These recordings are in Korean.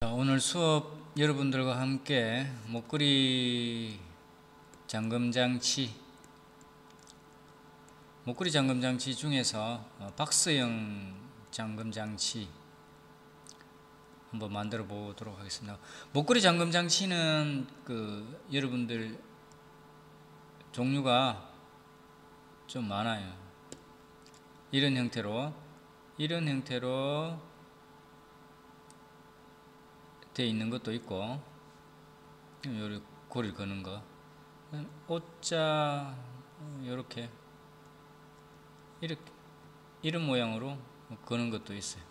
오늘 수업 여러분들과 함께 목걸이 잠금장치 중에서 박스형 잠금장치 한번 만들어 보도록 하겠습니다. 목걸이 잠금장치는 여러분들 종류가 좀 많아요. 이런 형태로 되어 있는 것도 있고, 요리 고리를 거는 거, 옷자 이렇게 이런 모양으로 거는 것도 있어요.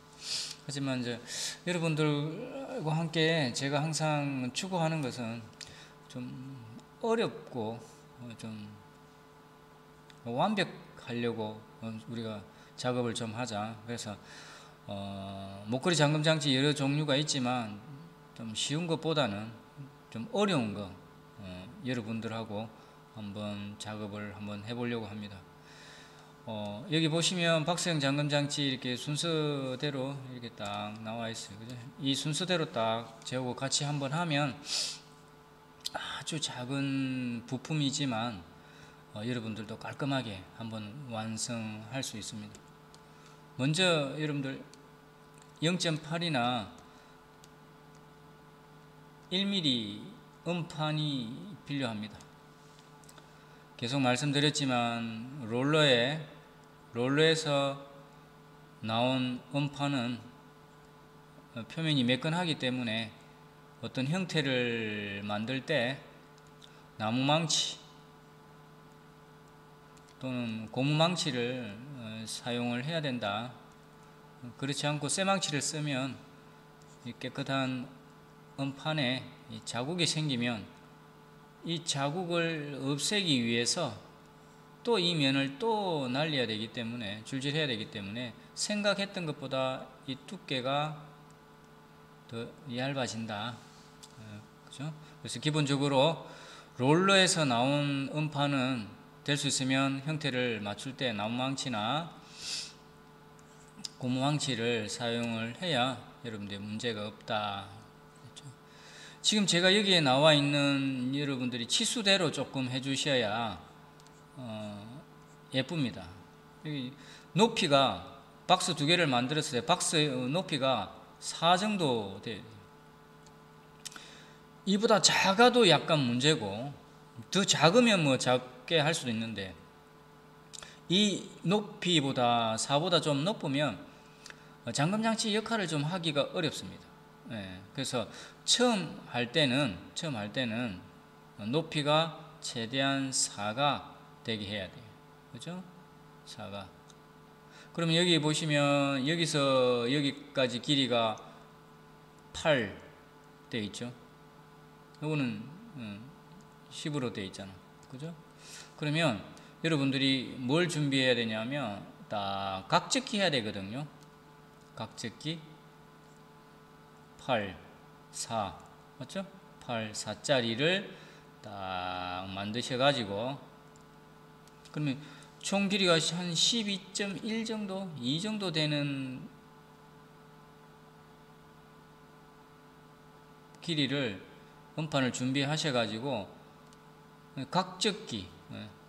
하지만 이제 여러분들과 함께 제가 항상 추구하는 것은 좀 어렵고 좀 완벽하려고 우리가 작업을 좀 하자. 그래서 목걸이 잠금 장치 여러 종류가 있지만 좀 쉬운 것보다는 좀 어려운 거 여러분들하고 한번 작업을 한번 해보려고 합니다. 여기 보시면 박스형 잠금 장치 이렇게 순서대로 이렇게 딱 나와 있어요. 그죠? 이 순서대로 딱 재고 같이 한번 하면 아주 작은 부품이지만 여러분들도 깔끔하게 한번 완성할 수 있습니다. 먼저 여러분들 0.8이나 1mm 음판이 필요합니다. 계속 말씀드렸지만 롤러에서 나온 음판은 표면이 매끈하기 때문에 어떤 형태를 만들 때 나무망치 또는 고무망치를 사용을 해야 된다. 그렇지 않고 쇠망치를 쓰면 깨끗한 음판에 자국이 생기면 이 자국을 없애기 위해서 또 이 면을 또 날려야 되기 때문에 줄질해야 되기 때문에 생각했던 것보다 이 두께가 더 얇아진다. 그죠? 그래서 기본적으로 롤러에서 나온 음판은 될 수 있으면 형태를 맞출 때 나무망치나 고무망치를 사용을 해야 여러분들 문제가 없다. 지금 제가 여기에 나와 있는 여러분들이 치수대로 조금 해주셔야 예쁩니다. 여기 높이가 박스 두 개를 만들었을 때 박스 높이가 4 정도 돼요. 이보다 작아도 약간 문제고 더 작으면 뭐 작게 할 수도 있는데 이 높이보다 4보다 좀 높으면 잠금장치 역할을 좀 하기가 어렵습니다. 그래서 처음 할 때는 높이가 최대한 4가 되게 해야 돼요. 그죠? 4가. 그러면 여기 보시면 여기서 여기까지 길이가 8 되어 있죠. 이거는 10으로 되어 있잖아. 그죠? 그러면 여러분들이 뭘 준비해야 되냐면 딱 각접기 해야 되거든요. 각접기 8, 4 맞죠? 8, 4짜리를 딱 만드셔가지고 그러면 총 길이가 한 12.1 정도? 이 정도 되는 길이를 음판을 준비하셔가지고 각접기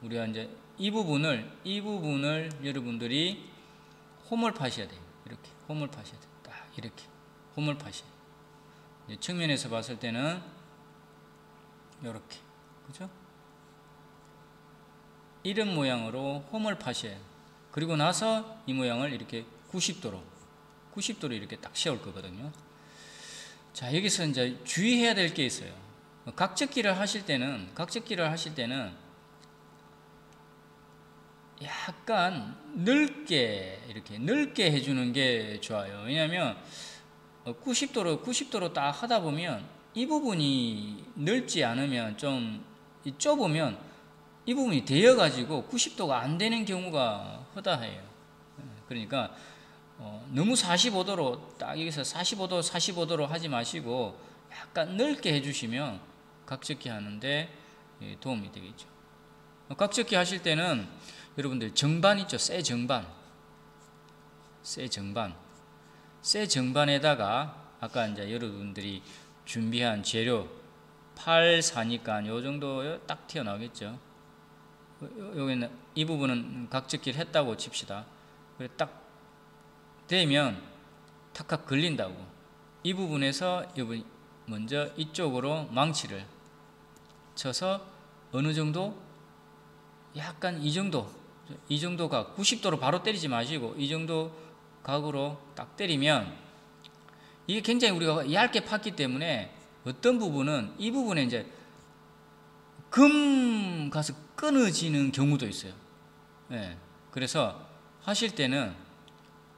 우리가 이제 이 부분을 여러분들이 홈을 파셔야 돼요. 이렇게 홈을 파셔야 돼요. 딱 이렇게 홈을 파셔야 돼요. 측면에서 봤을 때는 이렇게 그죠? 이런 모양으로 홈을 파셔야 돼요. 그리고 나서 이 모양을 이렇게 90도로 이렇게 딱 세울 거거든요. 자, 여기서 이제 주의해야 될 게 있어요. 각접기를 하실 때는 약간 이렇게 넓게 해주는 게 좋아요. 왜냐하면 90도로 딱 하다 보면 이 부분이 넓지 않으면 좀 좁으면 이 부분이 되어가지고 90도가 안 되는 경우가 허다해요. 그러니까 너무 45도로 딱 여기서 45도로 하지 마시고 약간 넓게 해주시면 각접기 하는데 도움이 되겠죠. 각접기 하실 때는 여러분들 정반 있죠? 쇠 정반에다가 아까 이제 여러분들이 준비한 재료 8, 4니까 요 정도 딱 튀어나오겠죠. 여기는 이 부분은 각적기를 했다고 칩시다. 그래 딱 되면 탁탁 걸린다고. 이 부분에서 여러분 먼저 이쪽으로 망치를 쳐서 어느 정도 약간 이 정도가 90도로 바로 때리지 마시고 이 정도 각으로 딱 때리면 이게 굉장히 우리가 얇게 팠기 때문에 어떤 부분은 이 부분에 이제 금 가서 끊어지는 경우도 있어요. 예. 그래서 하실 때는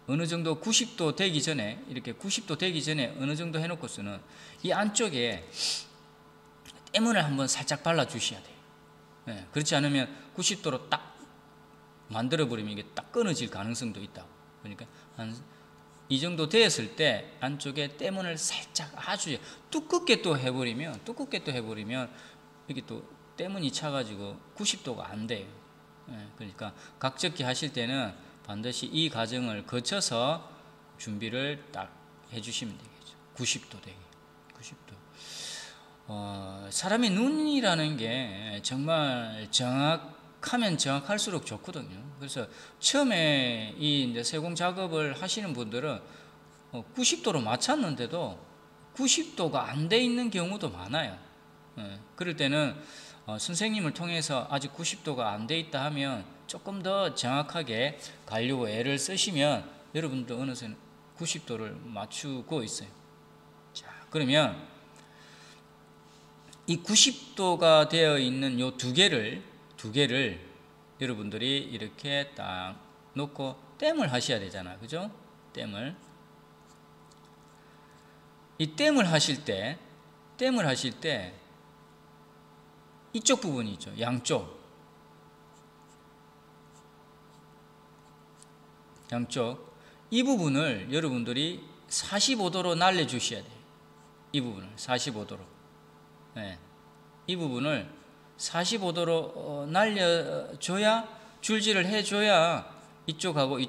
어느 정도 90도 되기 전에 이렇게 90도 되기 전에 어느 정도 해놓고서는 이 안쪽에 때문을 한번 살짝 발라 주셔야 돼요. 예. 그렇지 않으면 90도로 딱 만들어 버리면 이게 딱 끊어질 가능성도 있다. 그러니까 한 이 정도 되었을 때 안쪽에 때문을 살짝 아주 두껍게 또 해버리면 이게 또 때문이 차가지고 90도가 안 돼요. 예. 그러니까 각적기 하실 때는 반드시 이 과정을 거쳐서 준비를 딱 해주시면 되겠죠. 90도 되게. 90도. 사람의 눈이라는 게 정말 정확하면 정확할수록 좋거든요. 그래서 처음에 이 이제 세공 작업을 하시는 분들은 90도로 맞췄는데도 90도가 안 돼 있는 경우도 많아요. 그럴 때는 선생님을 통해서 아직 90도가 안 돼 있다 하면 조금 더 정확하게 가려고 애를 쓰시면 여러분도 어느새 90도를 맞추고 있어요. 자, 그러면 이 90도가 되어 있는 요 두 개를 여러분들이 이렇게 딱 놓고 땜을 하셔야 되잖아. 그죠? 땜을. 이 땜을 하실 때 이쪽 부분이 있죠. 양쪽 이 부분을 여러분들이 45도로 날려 주셔야 돼요. 이 부분을 45도로. 네. 이 부분을 45도로 날려줘야, 줄질을 해줘야 이쪽하고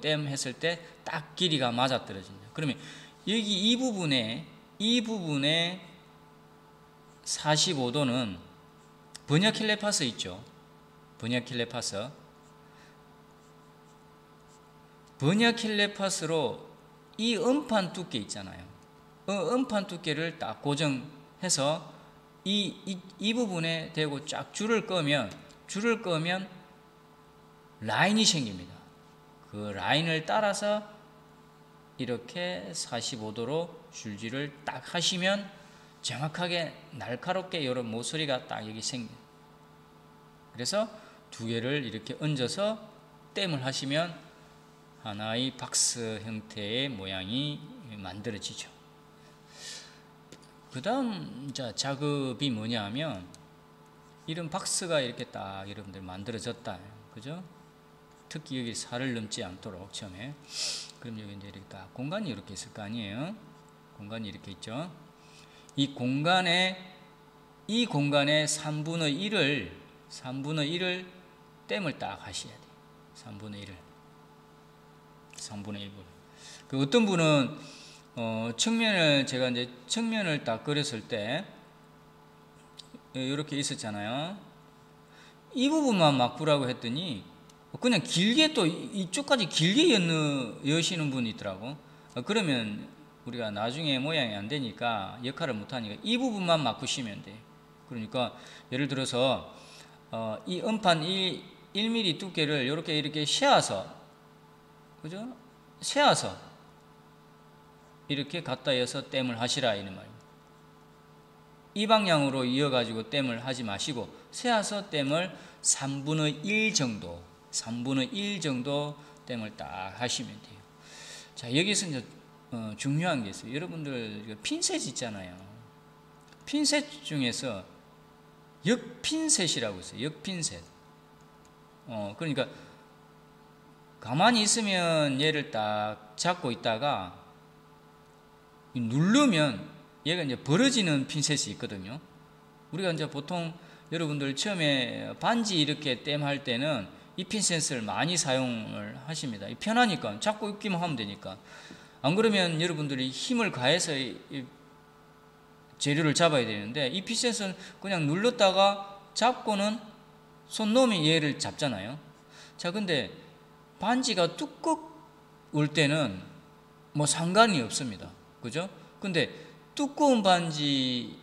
땜 했을 때 딱 길이가 맞아떨어진다. 그러면 여기 이 부분에 45도는 버니어 캘리파스 있죠. 버니어 캘리파스로 이 음판 두께 있잖아요. 음판 두께를 딱 고정해서 이 부분에 대고 쫙 줄을 끄면 라인이 생깁니다. 그 라인을 따라서 이렇게 45도로 줄질을 딱 하시면 정확하게 날카롭게 이런 모서리가 딱 여기 생겨요. 그래서 두 개를 이렇게 얹어서 땜을 하시면 하나의 박스 형태의 모양이 만들어지죠. 그 다음 작업이 뭐냐 하면 이런 박스가 이렇게 딱 여러분들 만들어졌다. 그죠? 특히 여기 살을 넘지 않도록 처음에. 그럼 여기 이제 이렇게 딱 공간이 이렇게 있을 거 아니에요? 공간이 이렇게 있죠? 이 공간에 3분의 1을 땜을 딱 하셔야 돼요. 3분의 1을. 그 어떤 분은 제가 이제 측면을 딱 그렸을 때 이렇게 있었잖아요. 이 부분만 바꾸라고 했더니 그냥 길게 또 이쪽까지 길게 여시는 분이 있더라고. 그러면 우리가 나중에 모양이 안 되니까 역할을 못 하니까 이 부분만 바꾸시면 돼. 그러니까 예를 들어서 이 음판 1mm 두께를 이렇게 세워서, 그죠? 세워서 이렇게 갖다 이어서 땜을 하시라 이런 말입니다. 이 방향으로 이어가지고 땜을 하지 마시고 세워서 땜을 3분의 1 정도 땜을 딱 하시면 돼요. 자, 여기서 이제 중요한 게 있어요. 여러분들 핀셋 있잖아요. 핀셋 중에서 역핀셋이라고 있어요. 역핀셋. 그러니까 가만히 있으면 얘를 딱 잡고 있다가 누르면 얘가 이제 벌어지는 핀셋이 있거든요. 우리가 이제 보통 여러분들 처음에 반지 이렇게 땜할 때는 이 핀셋을 많이 사용을 하십니다. 편하니까 잡고 있기만 하면 되니까. 안 그러면 여러분들이 힘을 가해서 이 재료를 잡아야 되는데, 이 핀셋은 그냥 눌렀다가 잡고는 손놈이 얘를 잡잖아요. 자, 근데 반지가 두꺼울 때는 뭐 상관이 없습니다. 그죠? 근데 두꺼운 반지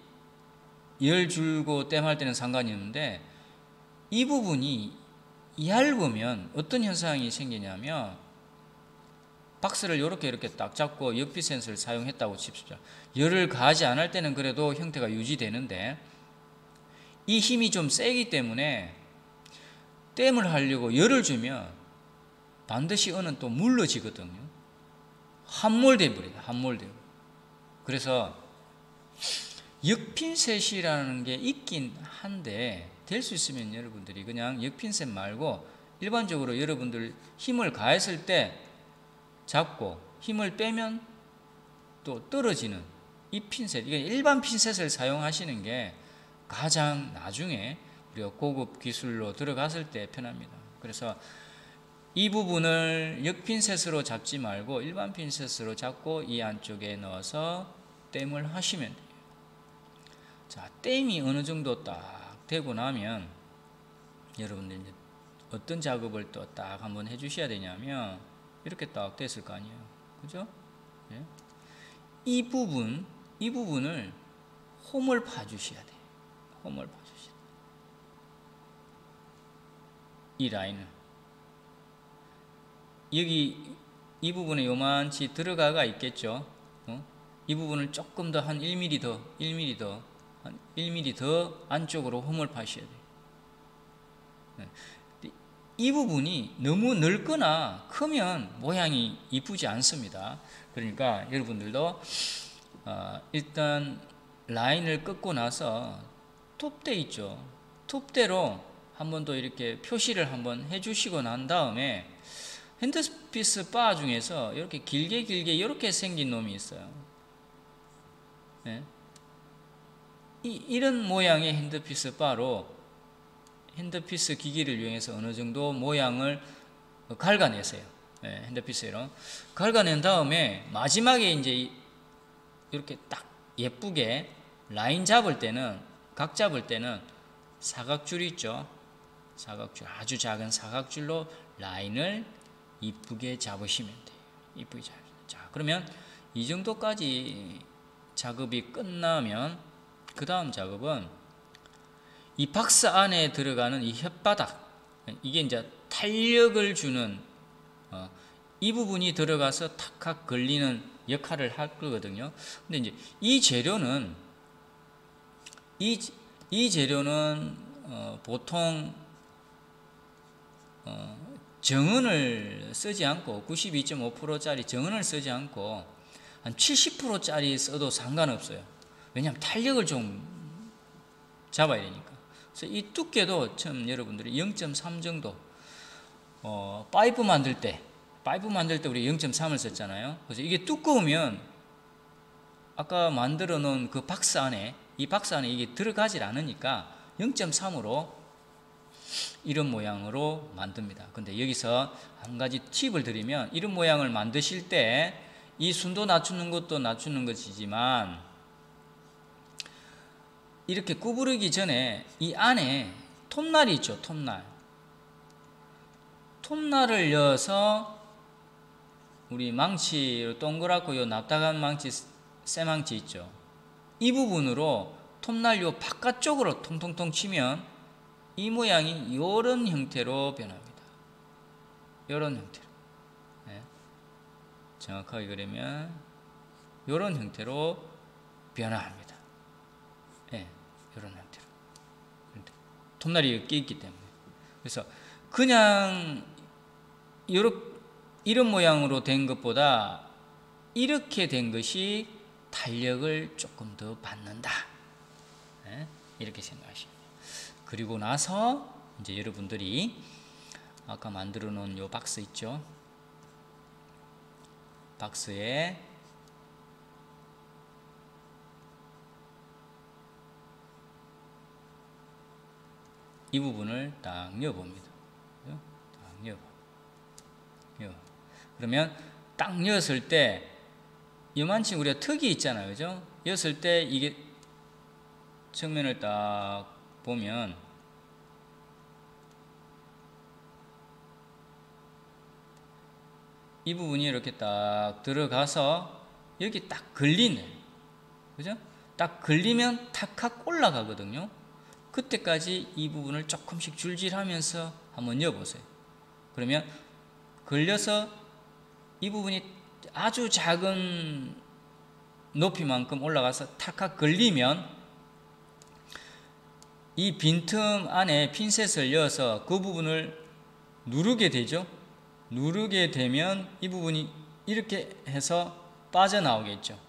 열 줄고 땜할 때는 상관이 없는데, 이 부분이 얇으면 어떤 현상이 생기냐면, 박스를 이렇게 딱 잡고 옆피셋을 사용했다고 칩시다. 열을 가하지 않을 때는 그래도 형태가 유지되는데, 이 힘이 좀 세기 때문에 땜을 하려고 열을 주면 반드시 은은 또 물러지거든요. 함몰돼 버려요. 함몰돼요. 그래서 역핀셋이라는 게 있긴 한데, 될 수 있으면 여러분들이 그냥 역핀셋 말고 일반적으로 여러분들 힘을 가했을 때 잡고 힘을 빼면 또 떨어지는 이 핀셋, 이게 일반 핀셋을 사용하시는 게 가장 나중에 우리가 고급 기술로 들어갔을 때 편합니다. 그래서 이 부분을 역핀셋으로 잡지 말고 일반 핀셋으로 잡고 이 안쪽에 넣어서 땜을 하시면 돼요. 자, 땜이 어느 정도 딱 되고 나면 여러분들 이제 어떤 작업을 또 딱 한번 해 주셔야 되냐면, 이렇게 딱 됐을 거 아니에요. 그죠? 네? 이 부분을 홈을 파 주셔야 돼요. 홈을 파 주셔야 돼요. 이 라인을. 여기 이 부분에 요만치 들어가가 있겠죠. 이 부분을 조금 더 한 1mm 더, 1mm 더, 한 1mm 더 안쪽으로 홈을 파셔야 돼요. 이 부분이 너무 넓거나 크면 모양이 이쁘지 않습니다. 그러니까 여러분들도 일단 라인을 긋고 나서 톱대 있죠. 톱대로 한번 더 이렇게 표시를 한번 해주시고 난 다음에, 핸드피스 바 중에서 이렇게 길게 이렇게 생긴 놈이 있어요. 네? 이런 모양의 핸드피스 바로 핸드피스 기기를 이용해서 어느 정도 모양을 갉아내세요. 네, 핸드피스로 갉아낸 다음에 마지막에 이제 이렇게 딱 예쁘게 라인 잡을 때는, 각 잡을 때는 사각줄 있죠. 사각줄, 아주 작은 사각줄로 라인을 이쁘게 잡으시면 돼요. 이쁘게 잡으시면 돼요. 자, 그러면 이 정도까지 작업이 끝나면 그 다음 작업은 이 박스 안에 들어가는 이 혓바닥, 이게 이제 탄력을 주는 이 부분이 들어가서 탁탁 걸리는 역할을 할 거거든요. 근데 이제 이 재료는 보통 정은을 쓰지 않고 92.5%짜리 정은을 쓰지 않고 한 70%짜리 써도 상관없어요. 왜냐하면 탄력을 좀 잡아야 되니까. 그래서 이 두께도 참 여러분들이 0.3 정도, 파이프 만들 때 우리 0.3을 썼잖아요. 그래서 이게 두꺼우면 아까 만들어 놓은 그 박스 안에, 이 박스 안에 이게 들어가질 않으니까 0.3으로 이런 모양으로 만듭니다. 근데 여기서 한 가지 팁을 드리면, 이런 모양을 만드실 때 이 순도 낮추는 것도 낮추는 것이지만, 이렇게 구부르기 전에 이 안에 톱날이 있죠. 톱날을 넣어서 우리 망치 동그랗고 요 납작한 망치, 쇠망치 있죠. 이 부분으로 톱날 요 바깥쪽으로 통통통 치면 이 모양이 요런 형태로 변합니다. 요런 형태로. 네. 정확하게 그리면 요런 형태로 변화합니다. 네. 요런 형태로. 톱날이 끼 있기 때문에. 그래서 그냥 이런 모양으로 된 것보다 이렇게 된 것이 탄력을 조금 더 받는다. 네? 이렇게 생각하시면 돼요. 그리고 나서 이제 여러분들이 아까 만들어 놓은 요 박스 있죠. 박스에 이 부분을 딱 넣어봅니다. 딱 넣어. 그러면 딱 넣었을 때 요만치 우리가 턱이 있잖아요, 그죠? 였을 때 이게 측면을 딱 보면 이 부분이 이렇게 딱 들어가서 여기 딱 걸리네, 그죠? 딱 걸리면 탁탁 올라가거든요. 그때까지 이 부분을 조금씩 줄질하면서 한번 여보세요. 그러면 걸려서 이 부분이 아주 작은 높이만큼 올라가서 탁탁 걸리면 이 빈틈 안에 핀셋을 넣어서 그 부분을 누르게 되죠. 누르게 되면 이 부분이 이렇게 해서 빠져나오겠죠.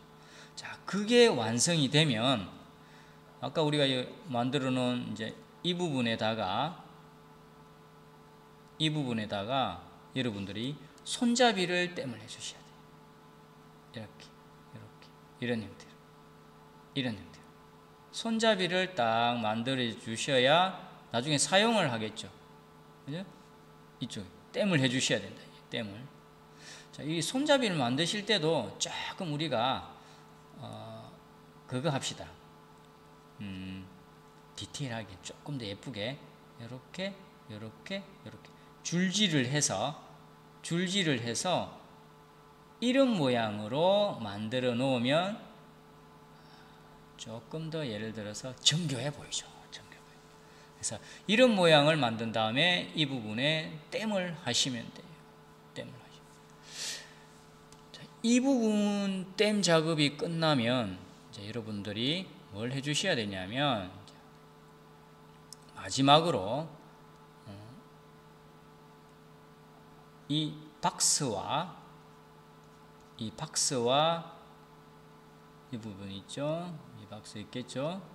자, 그게 완성이 되면 아까 우리가 만들어 놓은 이제 이 부분에다가 여러분들이 손잡이를 땜을 해 주셔야 돼요. 이렇게 이런 형태로 손잡이를 딱 만들어 주셔야 나중에 사용을 하겠죠. 그죠? 이쪽 땜을 해 주셔야 된다. 땜을. 자, 이 손잡이를 만드실 때도 조금 우리가 그거 합시다. 디테일하게 조금 더 예쁘게 이렇게 줄지를 해서 이런 모양으로 만들어 놓으면 조금 더 예를 들어서 정교해 보이죠. 그래서 이런 모양을 만든 다음에 이 부분에 땜을 하시면 돼요. 자, 이 부분 땜 작업이 끝나면 이제 여러분들이 뭘 해주셔야 되냐면 마지막으로 이 박스와 이 부분 있죠. 이 박스 있겠죠.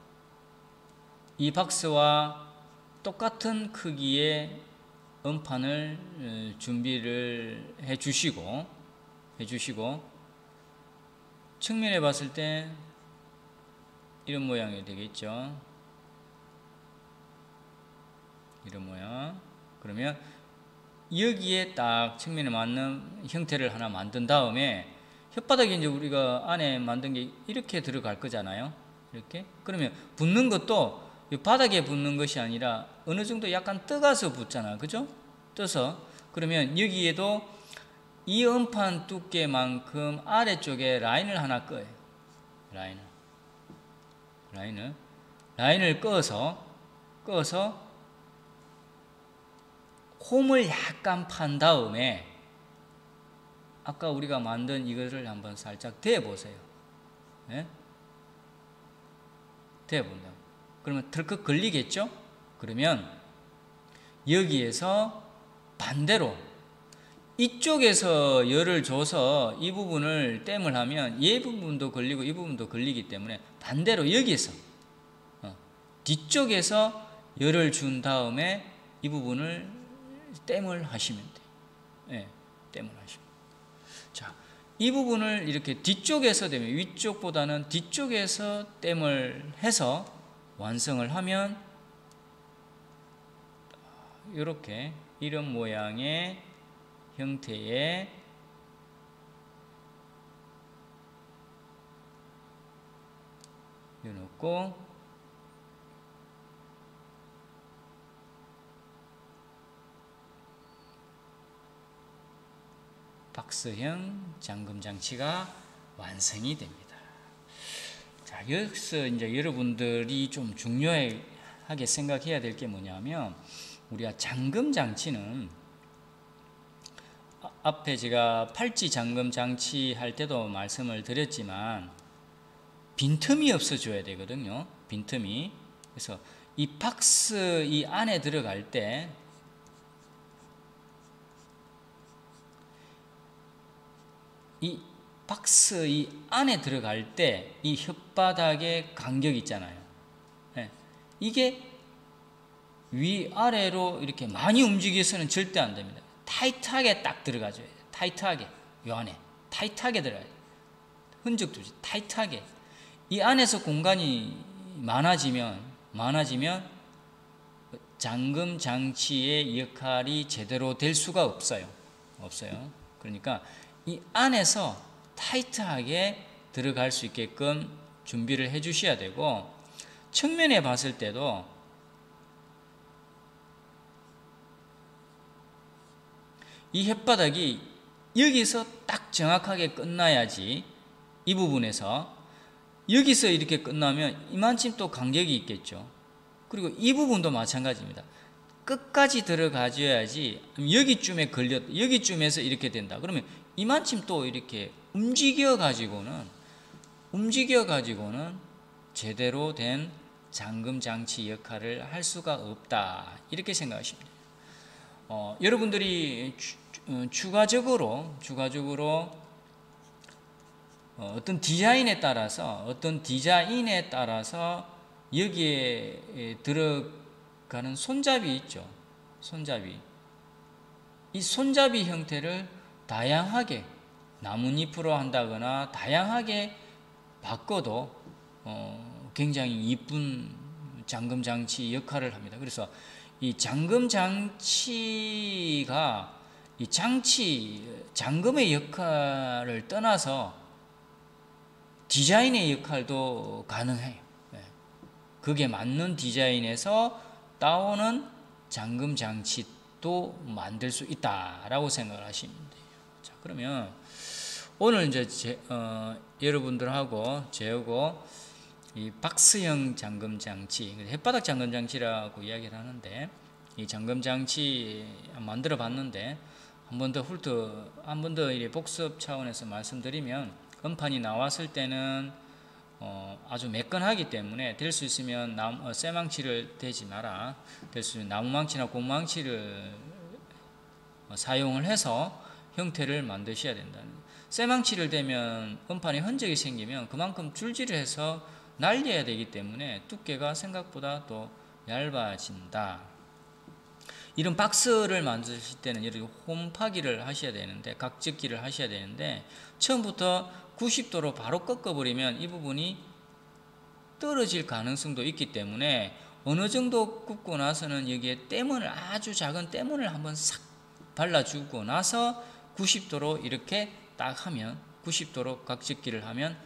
이 박스와 똑같은 크기의 음판을 준비를 해 주시고 측면에 봤을 때 이런 모양이 되겠죠. 이런 모양. 그러면 여기에 딱 측면에 맞는 형태를 하나 만든 다음에 혓바닥에 이제 우리가 안에 만든 게 이렇게 들어갈 거잖아요. 이렇게. 그러면 붙는 것도 이 바닥에 붙는 것이 아니라 어느 정도 약간 떠가서 붙잖아. 그죠? 떠서. 그러면 여기에도 이 음판 두께만큼 아래쪽에 라인을 하나 꺼요. 라인을 꺼서 홈을 약간 판 다음에 아까 우리가 만든 이거를 한번 살짝 대보세요. 네? 대본다. 그러면 덜컥 걸리겠죠? 그러면 여기에서 반대로 이쪽에서 열을 줘서 이 부분을 땜을 하면 이 부분도 걸리고 이 부분도 걸리기 때문에 반대로 여기에서 뒤쪽에서 열을 준 다음에 이 부분을 땜을 하시면 돼요. 네, 땜을 하시면. 자, 이 부분을 이렇게 뒤쪽에서 되면 위쪽보다는 뒤쪽에서 땜을 해서 완성을 하면 이렇게 이런 모양의 형태의 넣고 박스형 잠금 장치가 완성이 됩니다. 자, 여기서 이제 여러분들이 좀 중요하게 생각해야 될 게 뭐냐면 우리가 잠금 장치는 앞에 제가 팔찌 잠금 장치 할 때도 말씀을 드렸지만 빈틈이 없어줘야 되거든요. 빈틈이. 그래서 이 박스 이 안에 들어갈 때 이 박스 이 안에 들어갈 때 이 혓바닥의 간격 있잖아요. 네. 이게 위아래로 이렇게 많이 움직여서는 절대 안 됩니다. 타이트하게 딱 들어가줘야 돼요. 타이트하게. 이 안에. 타이트하게 들어가야 돼요. 흔적 두지. 타이트하게. 이 안에서 공간이 많아지면 잠금 장치의 역할이 제대로 될 수가 없어요. 그러니까 이 안에서 타이트하게 들어갈 수 있게끔 준비를 해 주셔야 되고, 측면에 봤을 때도 이 혓바닥이 여기서 딱 정확하게 끝나야지, 이 부분에서 여기서 이렇게 끝나면 이만큼 또 간격이 있겠죠. 그리고 이 부분도 마찬가지입니다. 끝까지 들어가줘야지. 여기쯤에 여기쯤에서 이렇게 된다 그러면 이만큼 또 이렇게 움직여 가지고는 제대로 된 잠금 장치 역할을 할 수가 없다, 이렇게 생각하시면 돼요. 여러분들이 추가적으로 어떤 디자인에 따라서 여기에 들어가는 손잡이 있죠. 이 손잡이 형태를 다양하게 나뭇잎으로 한다거나 다양하게 바꿔도 굉장히 이쁜 잠금 장치 역할을 합니다. 그래서 이 잠금 장치가 잠금의 역할을 떠나서 디자인의 역할도 가능해요. 그게 맞는 디자인에서 따오는 잠금 장치도 만들 수 있다라고 생각을 하시면 돼요. 자, 그러면 오늘 이제 여러분들하고 저하고 이 박스형 잠금 장치, 혓바닥 잠금 장치라고 이야기를 하는데, 이 잠금 장치 만들어 봤는데 한 번 더 복습 차원에서 말씀드리면, 음판이 나왔을 때는 아주 매끈하기 때문에 될 수 있으면 쇠망치를 대지 마라. 될 수 있으면 나무망치나 고무망치를 사용을 해서 형태를 만드셔야 된다. 쇠망치를 대면 음판에 흔적이 생기면 그만큼 줄질을 해서 날려야 되기 때문에 두께가 생각보다 더 얇아진다. 이런 박스를 만드실 때는 이렇게 홈파기를 하셔야 되는데, 각접기를 하셔야 되는데, 처음부터 90도로 바로 꺾어버리면 이 부분이 떨어질 가능성도 있기 때문에 어느 정도 굽고 나서는 여기에 아주 작은 때문을 한번 싹 발라주고 나서 90도로 이렇게 딱 하면, 90도로 각접기를 하면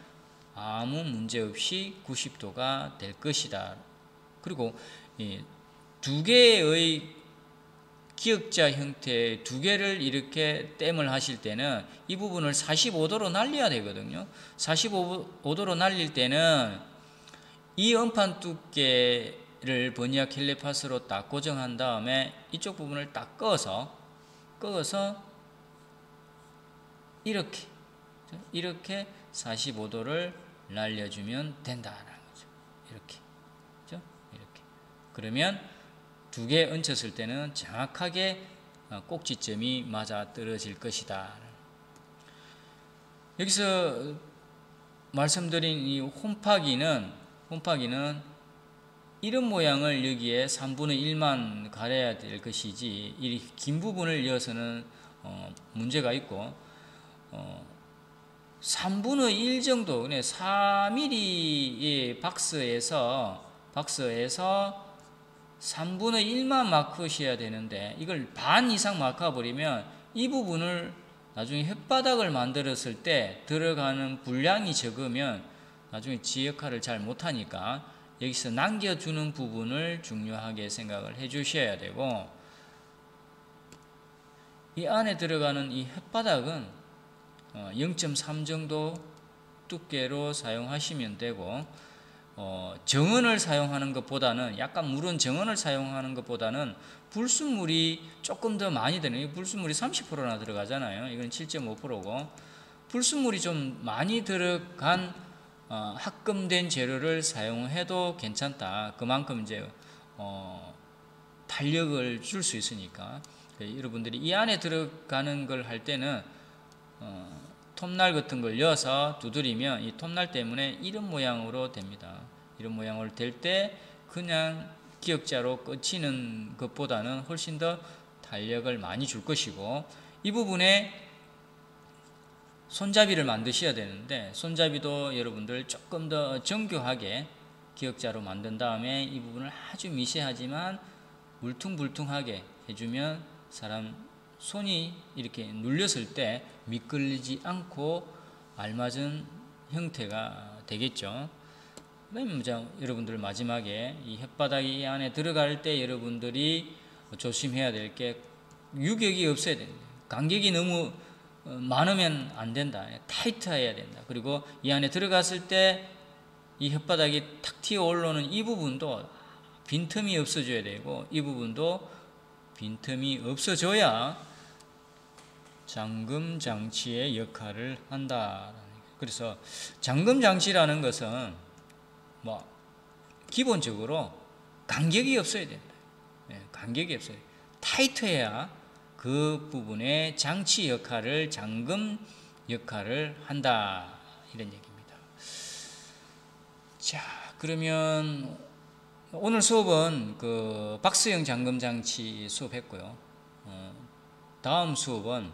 아무 문제 없이 90도가 될 것이다. 그리고 두 개의 기역자 형태의 두 개를 이렇게 땜을 하실 때는 이 부분을 45도로 날려야 되거든요. 45도로 날릴 때는 이 음판 두께를 버니아 캘리파스로 딱 고정한 다음에 이쪽 부분을 딱 꺼서 이렇게 45도를 날려주면 된다는 거죠. 이렇게. 그러면 두 개 얹혔을 때는 정확하게 꼭지점이 맞아 떨어질 것이다. 여기서 말씀드린 이 홈파기는 이런 모양을 여기에 3분의 1만 가려야 될 것이지, 이 긴 부분을 이어서는 문제가 있고, 3분의 1 정도, 4mm의 박스에서 3분의 1만 마크셔야 되는데, 이걸 반 이상 마크버리면 이 부분을 나중에 혓바닥을 만들었을 때 들어가는 분량이 적으면 나중에 지 역할을 잘 못하니까 여기서 남겨주는 부분을 중요하게 생각을 해 주셔야 되고, 이 안에 들어가는 이 혓바닥은 0.3 정도 두께로 사용하시면 되고, 정원을 사용하는 것보다는, 약간 무른 정원을 사용하는 것보다는 불순물이 조금 더 많이 되는, 불순물이 30%나 들어가잖아요. 이건 7.5%고 불순물이 좀 많이 들어간 합금된 재료를 사용해도 괜찮다. 그만큼 이제 탄력을 줄 수 있으니까. 여러분들이 이 안에 들어가는 걸 할 때는 톱날 같은 걸 넣어서 두드리면 이 톱날 때문에 이런 모양으로 됩니다. 이런 모양으로 될 때 그냥 기역자로 끝이는 것보다는 훨씬 더 탄력을 많이 줄 것이고, 이 부분에 손잡이를 만드셔야 되는데, 손잡이도 여러분들 조금 더 정교하게 기역자로 만든 다음에 이 부분을 아주 미세하지만 울퉁불퉁하게 해주면 사람 손이 이렇게 눌렸을 때 미끌리지 않고 알맞은 형태가 되겠죠. 그다음에 여러분들 마지막에 이 혓바닥 안에 들어갈 때 여러분들이 조심해야 될 게 유격이 없어야 됩니다. 간격이 너무 많으면 안 된다. 타이트해야 된다. 그리고 이 안에 들어갔을 때 이 혓바닥이 탁 튀어 올라오는 이 부분도 빈틈이 없어져야 되고, 이 부분도 빈틈이 없어져야 잠금 장치의 역할을 한다. 그래서 잠금 장치라는 것은 뭐 기본적으로 간격이 없어야 된다. 간격이 없어야 된다. 타이트해야 그 부분의 장치 역할을, 잠금 역할을 한다. 이런 얘기입니다. 자, 그러면 오늘 수업은 그 박스형 잠금 장치 수업했고요. 다음 수업은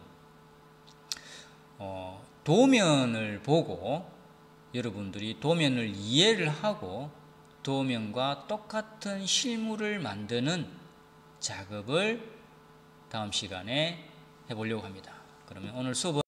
도면을 보고 여러분들이 도면을 이해를 하고 도면과 똑같은 실물을 만드는 작업을 다음 시간에 해보려고 합니다. 그러면 오늘 수업은